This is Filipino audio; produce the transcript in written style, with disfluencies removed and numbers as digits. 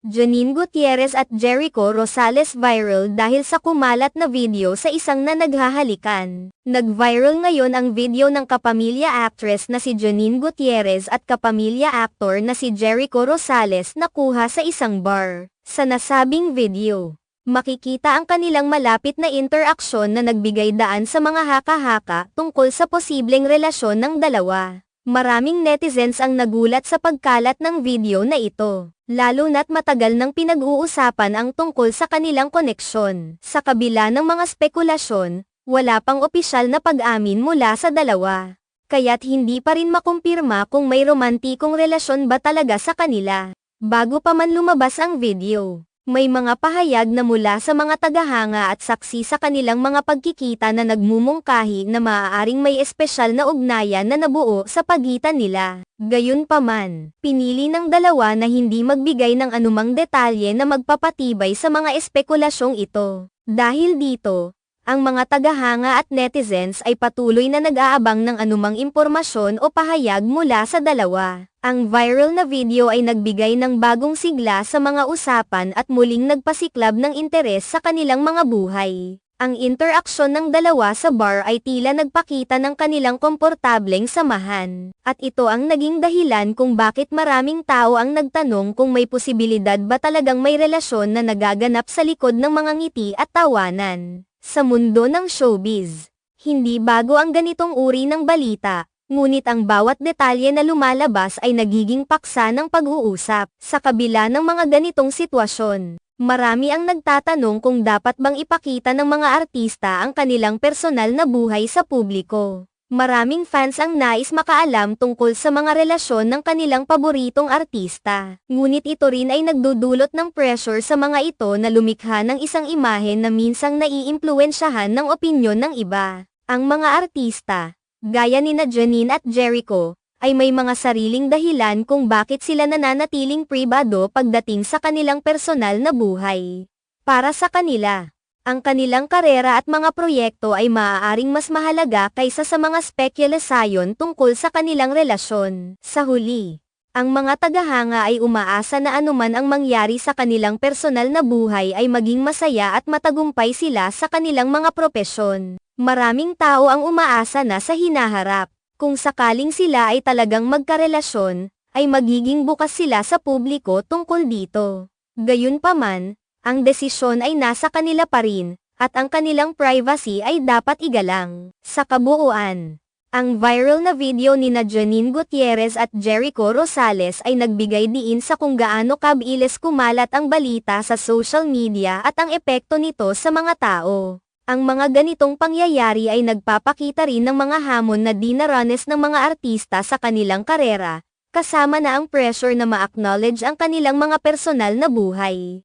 Janine Gutierrez at Jericho Rosales viral dahil sa kumalat na video sa isang na naghahalikan. Nag-viral ngayon ang video ng kapamilya actress na si Janine Gutierrez at kapamilya actor na si Jericho Rosales na kuha sa isang bar. Sa nasabing video, makikita ang kanilang malapit na interaksyon na nagbigay daan sa mga haka-haka tungkol sa posibleng relasyon ng dalawa. Maraming netizens ang nagulat sa pagkalat ng video na ito, lalo na't matagal nang pinag-uusapan ang tungkol sa kanilang koneksyon. Sa kabila ng mga spekulasyon, wala pang opisyal na pag-amin mula sa dalawa. Kaya't hindi pa rin makumpirma kung may romantikong relasyon ba talaga sa kanila. Bago pa man lumabas ang video, may mga pahayag na mula sa mga tagahanga at saksi sa kanilang mga pagkikita na nagmumungkahi na maaaring may espesyal na ugnayan na nabuo sa pagitan nila. Gayunpaman, pinili ng dalawa na hindi magbigay ng anumang detalye na magpapatibay sa mga espekulasyong ito. Dahil dito, ang mga tagahanga at netizens ay patuloy na nag-aabang ng anumang impormasyon o pahayag mula sa dalawa. Ang viral na video ay nagbigay ng bagong sigla sa mga usapan at muling nagpasiklab ng interes sa kanilang mga buhay. Ang interaksyon ng dalawa sa bar ay tila nagpakita ng kanilang komportableng samahan. At ito ang naging dahilan kung bakit maraming tao ang nagtanong kung may posibilidad ba talagang may relasyon na nagaganap sa likod ng mga ngiti at tawanan. Sa mundo ng showbiz, hindi bago ang ganitong uri ng balita. Ngunit ang bawat detalye na lumalabas ay nagiging paksa ng pag-uusap. Sa kabila ng mga ganitong sitwasyon, marami ang nagtatanong kung dapat bang ipakita ng mga artista ang kanilang personal na buhay sa publiko. Maraming fans ang nais makaalam tungkol sa mga relasyon ng kanilang paboritong artista. Ngunit ito rin ay nagdudulot ng pressure sa mga ito na lumikha ng isang imahe na minsang naiimpluwensyahan ng opinyon ng iba. Ang mga artista, gaya nina Janine at Jericho, ay may mga sariling dahilan kung bakit sila nananatiling pribado pagdating sa kanilang personal na buhay. Para sa kanila, ang kanilang karera at mga proyekto ay maaaring mas mahalaga kaysa sa mga spekulasyon tungkol sa kanilang relasyon. Sa huli, ang mga tagahanga ay umaasa na anuman ang mangyari sa kanilang personal na buhay ay maging masaya at matagumpay sila sa kanilang mga propesyon. Maraming tao ang umaasa na sa hinaharap, kung sakaling sila ay talagang magkarelasyon, ay magiging bukas sila sa publiko tungkol dito. Gayunpaman, ang desisyon ay nasa kanila pa rin, at ang kanilang privacy ay dapat igalang. Sa kabuuan, ang viral na video nina Janine Gutierrez at Jericho Rosales ay nagbigay diin sa kung gaano kabilis kumalat ang balita sa social media at ang epekto nito sa mga tao. Ang mga ganitong pangyayari ay nagpapakita rin ng mga hamon na dinaranas ng mga artista sa kanilang karera, kasama na ang pressure na ma-acknowledge ang kanilang mga personal na buhay.